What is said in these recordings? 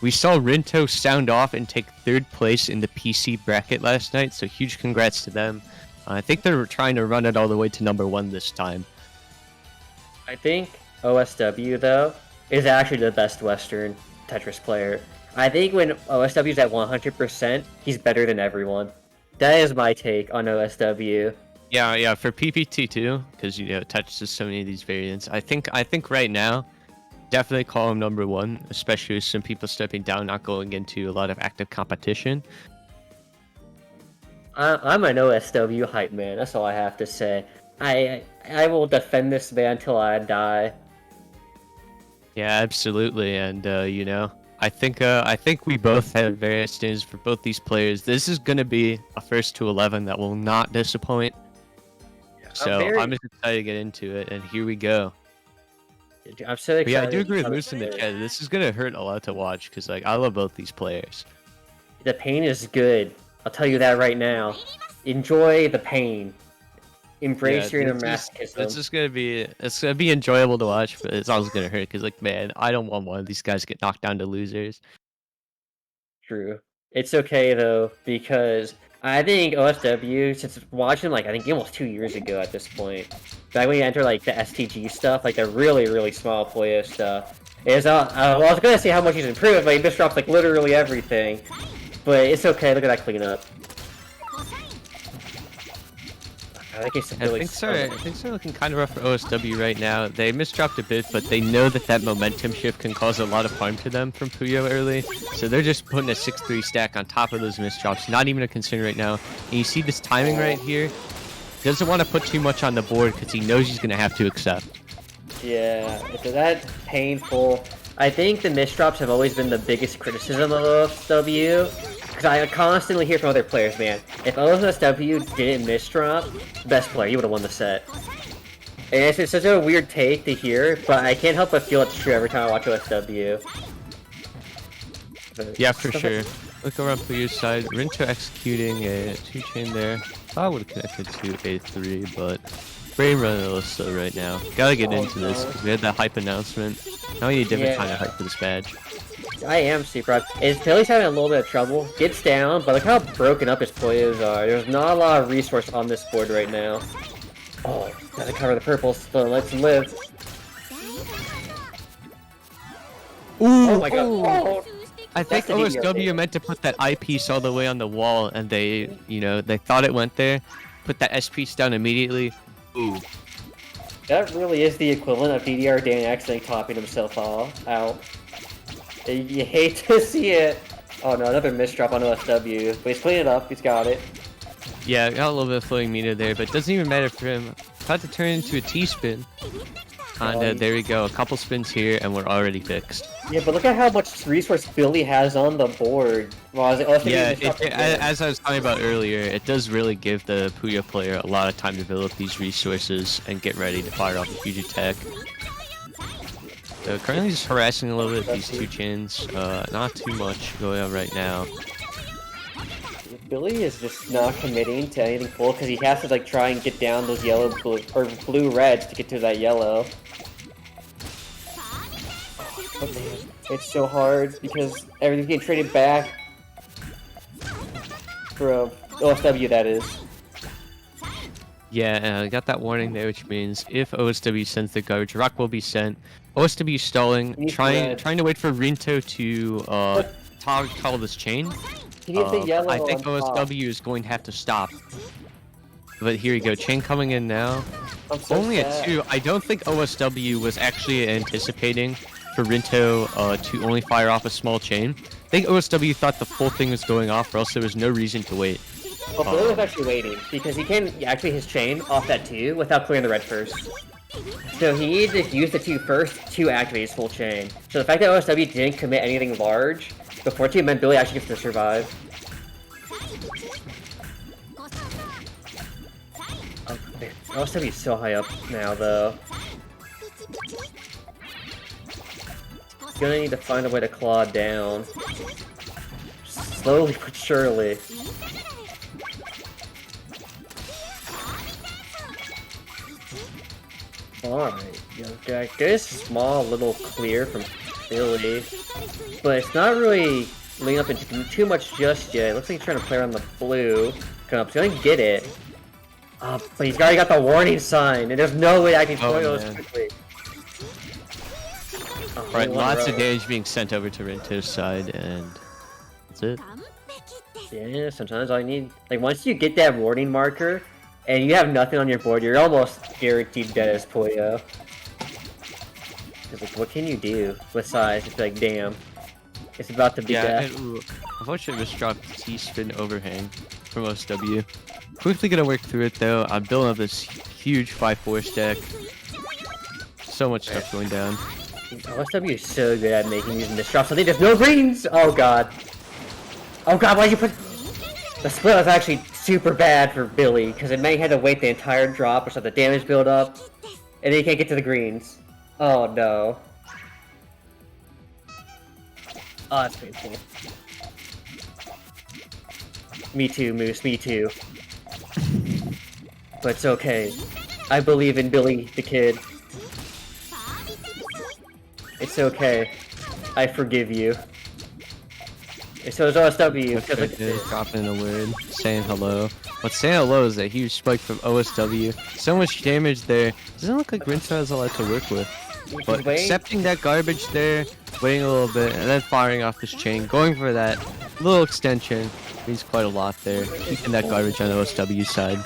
We saw Rinto sound off and take 3rd place in the PC bracket last night, so huge congrats to them. I think they're trying to run it all the way to #1 this time. I think OSW, though, is actually the best Western Tetris player. I think when OSW is at 100%, he's better than everyone. That is my take on OSW. Yeah, for PPT too, because it touches so many of these variants. I think right now, definitely call him #1, especially with some people stepping down, not going into a lot of active competition. I'm an OSW hype man. That's all I have to say. I will defend this man till I die. Yeah, absolutely, and I think we both have various standards for both these players. This is gonna be a 1st to 11 that will not disappoint. So I'm just excited to get into it, and here we go. I'm so excited. But yeah, I do agree with Moose in the chat. This is gonna hurt a lot to watch because I love both these players. The pain is good. I'll tell you that right now. Enjoy the pain. Embrace your inner masochism. It's gonna be enjoyable to watch, but it's also gonna hurt because man, I don't want one of these guys to get knocked down to losers. True. It's okay though, because I think OSW, since watching I think almost 2 years ago at this point, back when you enter the STG stuff, the really small Puyo stuff, is I was gonna say how much he's improved, but he just drops literally everything. But it's okay. Look at that cleanup. I think they're looking kind of rough for OSW right now. They misdropped a bit, but they know that momentum shift can cause a lot of harm to them from Puyo early. So they're just putting a 6-3 stack on top of those misdrops. Not even a concern right now. And you see this timing right here. Doesn't want to put too much on the board because he knows he's going to have to accept. Yeah, that's painful. I think the misdrops have always been the biggest criticism of OSW. Because I constantly hear from other players, man, if OSW didn't misdrop, best player, he would have won the set. And it's such a weird take to hear, but I can't help but feel it's true every time I watch OSW. Yeah, for sure. Look around Puyo's side. Rinto executing a 2-chain there. I would have connected to A3, but brain running a little slow right now. Gotta get into this because we had that hype announcement. Now we need a different kind of hype for this badge. I am super hyped. Tilly's having a little bit of trouble. Gets down, but look how broken up his Puyos are. There's not a lot of resource on this board right now. Oh, gotta cover the purples, so let's him live. Ooh, oh my god. Oh. I think OSW meant to put that eyepiece all the way on the wall, and they thought it went there. Put that S piece down immediately. Ooh. That really is the equivalent of DDR Dan accidentally topping himself out. You hate to see it. Oh no, another misdrop on OSW. But he's cleaning it up, he's got it. Yeah, got a little bit of floating meter there, but it doesn't even matter for him. About to turn into a T-spin. And there we go, a couple spins here, and we're already fixed. Yeah, but look at how much resource Billy has on the board. As I was talking about earlier, it does really give the Puyo player a lot of time to develop these resources and get ready to fire off a huge attack. So currently just harassing a little bit these 2 chins. Not too much going on right now. Billy is just not committing to anything full because he has to try and get down those yellow or blue reds to get to that yellow. Oh man, it's so hard because everything's getting traded back for OSW, that is. Yeah, got that warning there, which means if OSW sends the garbage, rock will be sent. OSW stalling, trying to wait for Rinto to toggle this chain. I think OSW is going to have to stop. But here we go, chain coming in now. Only at 2. I don't think OSW was actually anticipating for Rinto to only fire off a small chain. I think OSW thought the full thing was going off, or else there was no reason to wait. Well, Billy was actually waiting, because he can activate his chain off that 2 without clearing the red first. So he needed to use the 2 first to activate his full chain. So the fact that OSW didn't commit anything large before 2 meant Billy actually gets to survive. Oh, man. OSW is so high up now, though. He's gonna need to find a way to claw down. Slowly but surely. Alright, this small little clear from Billy. But it's not really leading up into too much just yet. It looks like he's trying to play around the blue. Come up, he's gonna get it. But he's already got the warning sign, and there's no way I can play those quickly. Right, lots of damage being sent over to Rinto's side, and that's it. Yeah, sometimes all you need, like, once you get that warning marker, and you have nothing on your board, you're almost guaranteed dead as Puyo. Cause, like, what can you do besides just like, damn, it's about to be death. Unfortunately, just dropped T-spin overhang from OSW. Quickly gonna work through it though. I'm building up this huge 5-4 stack. So much stuff going down. OSW is so good at making these disrupts. I think there's no greens! Oh god. Oh god, why'd you put... The split was actually super bad for Billy, because it may have to wait the entire drop or so the damage build up, and then you can't get to the greens. Oh no. Oh, that's painful. Me too, Moose, me too. But it's okay. I believe in Billy the Kid. It's okay. I forgive you. And so is OSW. Because dropping a word, saying hello. What's saying hello is a huge spike from OSW. So much damage there. Doesn't look like Rinto has a lot to work with. But accepting that garbage there, waiting a little bit, and then firing off this chain, going for that little extension, means quite a lot there. Keeping that garbage on the OSW side.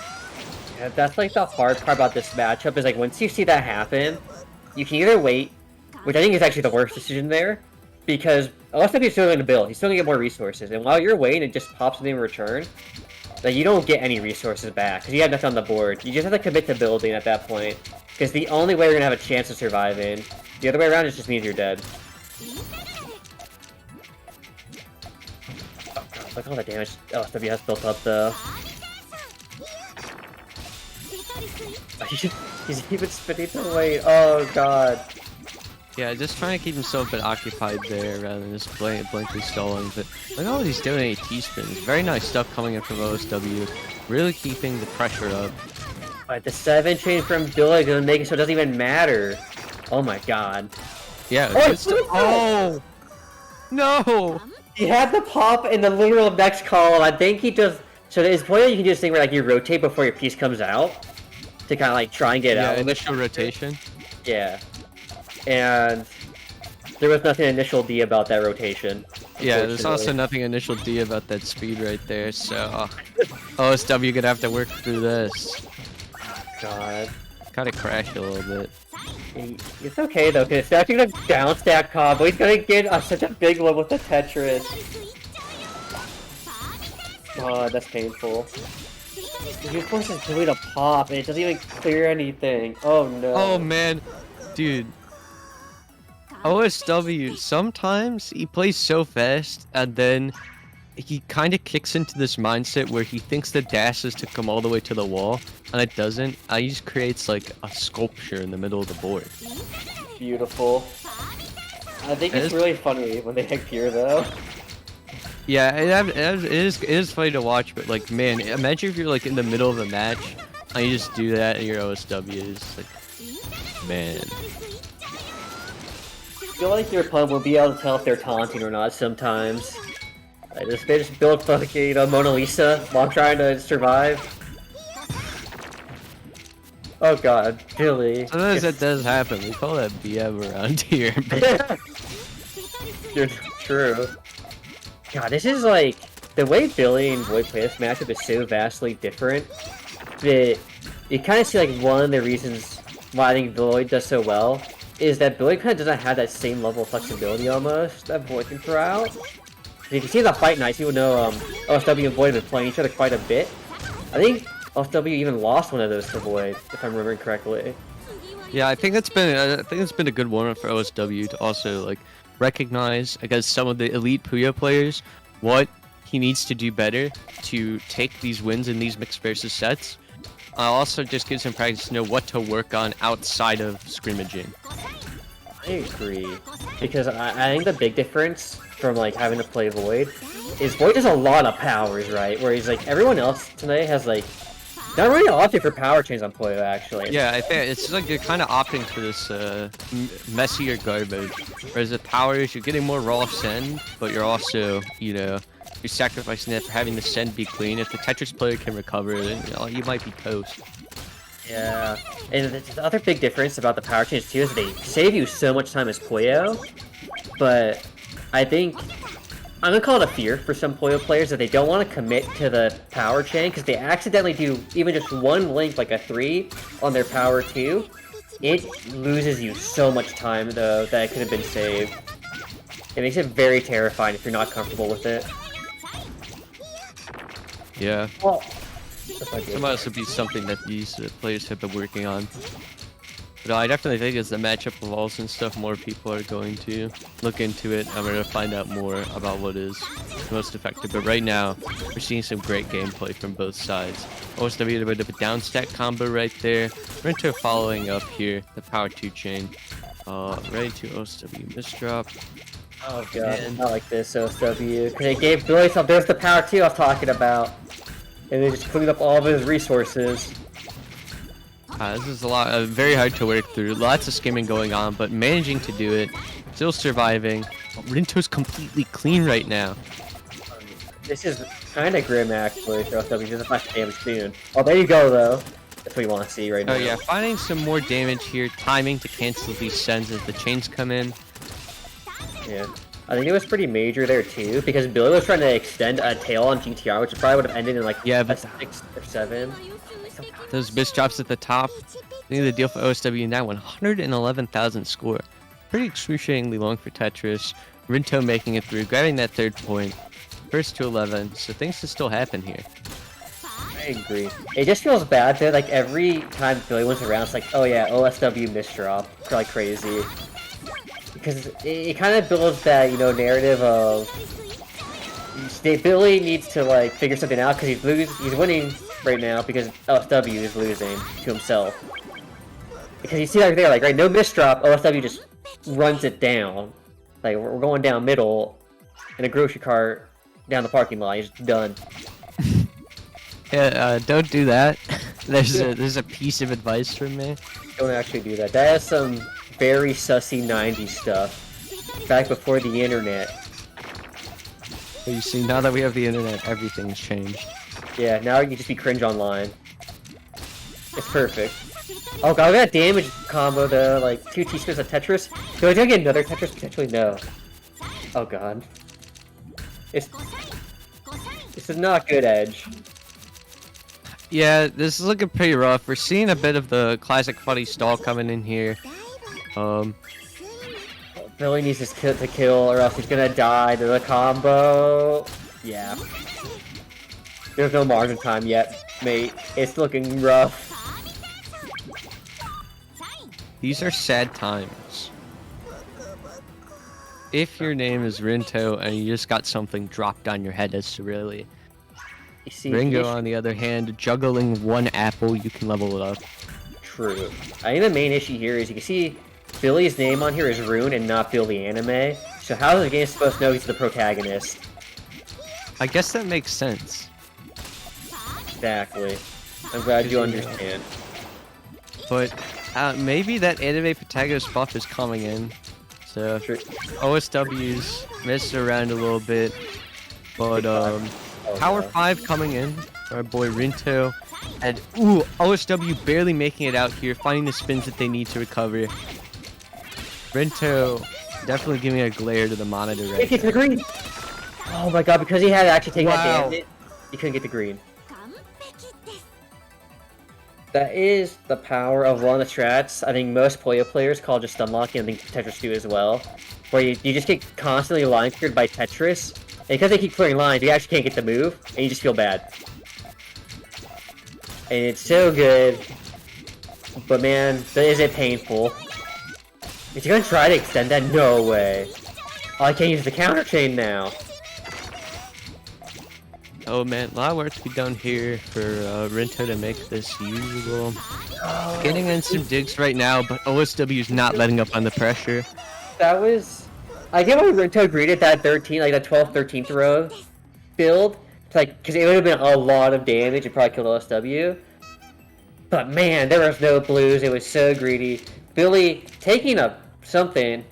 Yeah, that's like the hard part about this matchup, is like once you see that happen, you can either wait, which I think is actually the worst decision there, because OSW is still going to build, he's still going to get more resources, and while you're waiting, it just pops in return. Like, you don't get any resources back, because you have nothing on the board. You just have to commit to building at that point, because the only way you're going to have a chance of surviving, the other way around, it just means you're dead. Oh god, look at all the damage OSW has built up, though. He's even spinning away. Oh god. Yeah, just trying to keep himself a bit occupied there rather than just blankly stalling. But look at all these donated T-spins. Very nice stuff coming in from OSW. Really keeping the pressure up. Alright, the 7 chain from Billy gonna make it so it doesn't even matter. Oh my god. Yeah, oh! No! He had the pop in the literal next column. I think he just... So his point, you can do this thing where like you rotate before your piece comes out. To kind of like try and get out. Yeah, initial rotation. Yeah. And there was nothing initial D about that rotation. Yeah, there's also nothing initial D about that speed right there, so... OSW gonna have to work through this. God. Kinda crash a little bit. It's okay though, because it's actually gonna down stack combo. He's gonna get such a big one with the Tetris. Oh, that's painful. He forces Billy to pop and it doesn't even clear anything. Oh no. Oh man. Dude. OSW, sometimes he plays so fast and then he kind of kicks into this mindset where he thinks the dash is to come all the way to the wall, and it doesn't. He just creates like a sculpture in the middle of the board. Beautiful. I think it's really funny when they hit Pier though. Yeah, it is funny to watch, but like, man, imagine if you're like in the middle of a match and you just do that and your OSW is like, man. I feel like your opponent will be able to tell if they're taunting or not sometimes. Like, they just build fucking, you know, Mona Lisa while trying to survive. Oh god, Billy. Sometimes that does happen. We call that BM around here. You're true. God, this is like... The way Billy and Void play this matchup is so vastly different that you kind of see like one of the reasons why I think Void does so well is that Billy kind of doesn't have that same level of flexibility almost that Void can throw out. You can see the Fight Nights, even though OSW and Void have been playing each other quite a bit. I think OSW even lost one of those to Void, if I'm remembering correctly. Yeah, I think it's been a good one for OSW to also like recognize against some of the elite Puyo players what he needs to do better to take these wins in these mixed versus sets. Also just gives him practice to know what to work on outside of scrimmaging. I agree, because I think the big difference from like having to play Void is Void has a lot of powers, right? Where he's like everyone else today has like Not really opting for power chains on Puyo, actually. Yeah, I think it's like you're kind of opting for this messier garbage. Whereas the powers, you're getting more raw send, but you're also, you know, you're sacrificing that for having the send be clean. If the Tetris player can recover, then you might be toast. Yeah, and the other big difference about the power chains too is they save you so much time as Puyo, but I think I'm gonna call it a fear for some Puyo players that they don't want to commit to the power chain because they accidentally do even just one link, like a 3, on their power 2. It loses you so much time though that it could have been saved. It makes it very terrifying if you're not comfortable with it. Yeah. Well, That might also be something that these players have been working on. But I definitely think as the matchup evolves and stuff, more people are going to look into it. I'm going to find out more about what is most effective. But right now, we're seeing some great gameplay from both sides. OSW had a bit of a down stack combo right there. Rinto following up here, the power 2 chain. Right into OSW misdrop. Oh god, and not like this OSW. Because they gave Billy some, there's the power 2 I was talking about. And they just cleaned up all of his resources. This is a lot, very hard to work through. Lots of skimming going on, but managing to do it. Still surviving. Rinto's completely clean right now. This is kind of grim, actually, for OSW. He doesn't find damage soon. Oh, there you go, though. That's what you want to see right now. Oh yeah, finding some more damage here. Timing to cancel these sends as the chains come in. Yeah. I think it was pretty major there, too, because Billy was trying to extend a tail on GTR, which probably would have ended in, like, a 6 or 7. Those misdrops at the top. I think the deal for OSW now, 111,000 score. Pretty excruciatingly long for Tetris. Rinto making it through, grabbing that 3rd point. First to 11, so things can still happen here. I agree. It just feels bad that, like, every time Billy wins around, it's like, oh yeah, OSW misdrop. It's like crazy. Because it kind of builds that, you know, narrative of Billy needs to, like, figure something out because he's winning right now because OSW is losing to himself. Because you see right there, like, right, no misdrop, OSW just runs it down. Like, we're going down middle in a grocery cart down the parking lot. He's just done. Yeah, don't do that. There's a piece of advice from me. Don't actually do that. That is some very sussy 90s stuff. Back before the internet. But you see, now that we have the internet, everything's changed. Yeah, now you can just be cringe online. It's perfect. Oh god, we got damage combo though, like 2 teaspoons of Tetris. Do I get another Tetris? Potentially no. Oh god. This is not good, Edge. Yeah, this is looking pretty rough. We're seeing a bit of the classic funny stall coming in here. Billy needs his kill to kill or else he's gonna die to the combo. Yeah. There's no margin time yet, mate. It's looking rough. These are sad times. If your name is Rinto and you just got something dropped on your head as Cirelli. You see, Ringo, on the other hand, juggling one apple, you can level it up. True. I think the main issue here is you can see Billy's name on here is Rune and not Bill the anime. So how is the game supposed to know he's the protagonist? I guess that makes sense. Exactly. I'm glad you understand. But maybe that anime protagonist buff is coming in. So OSW's missed around a little bit. But Power 5 coming in. Our boy Rinto. And ooh, OSW barely making it out here, finding the spins that they need to recover. Rinto definitely giving a glare to the monitor right now. The green! Oh my god, because he had to actually take that damage, he couldn't get the green. That is the power of one of the strats I think most Puyo players call just unlocking, and I think Tetris do as well. Where you just get constantly line cleared by Tetris, and because they keep clearing lines, you actually can't get the move, and you just feel bad. And it's so good, but man, is it painful. Is he gonna try to extend that? No way. Oh, I can't use the counter chain now. Oh man, a lot of work to be done here for Rinto to make this usable. Oh, Getting in some digs right now, but OSW is not letting up on the pressure. That was... I get why Rinto greeted that 13, like that 12-13 throw build. Like, because it would have been a lot of damage and probably killed OSW. But man, there was no blues. It was so greedy. Billy taking up something.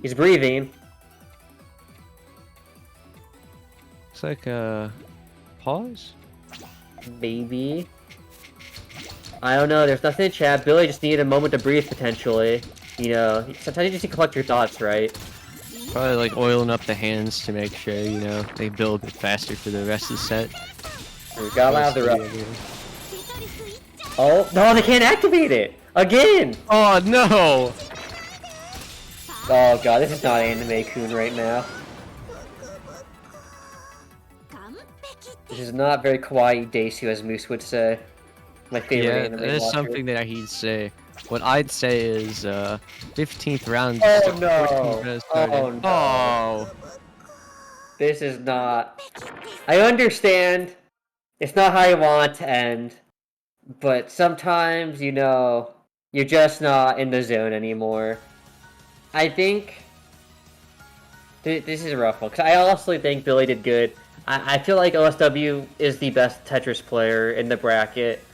He's breathing. It's like a pause. Maybe. I don't know. There's nothing in chat. Billy just needed a moment to breathe potentially. You know, sometimes you just need to collect your thoughts, right? Probably like oiling up the hands to make sure, you know, they build a bit faster for the rest of the set. We got out of the rough. Oh, no, they can't activate it! Again! Oh, no! Oh god, this is not Anime-kun right now. This is not very kawaii Desu, as Moose would say. My favorite anime that is watcher. something that he'd say. What I'd say is, 15th round. Oh no! Oh no! Oh! This is not... I understand. It's not how you want to end. But sometimes, you know, you're just not in the zone anymore. I think... This is a rough one, because I honestly think Billy did good. I feel like OSW is the best Tetris player in the bracket.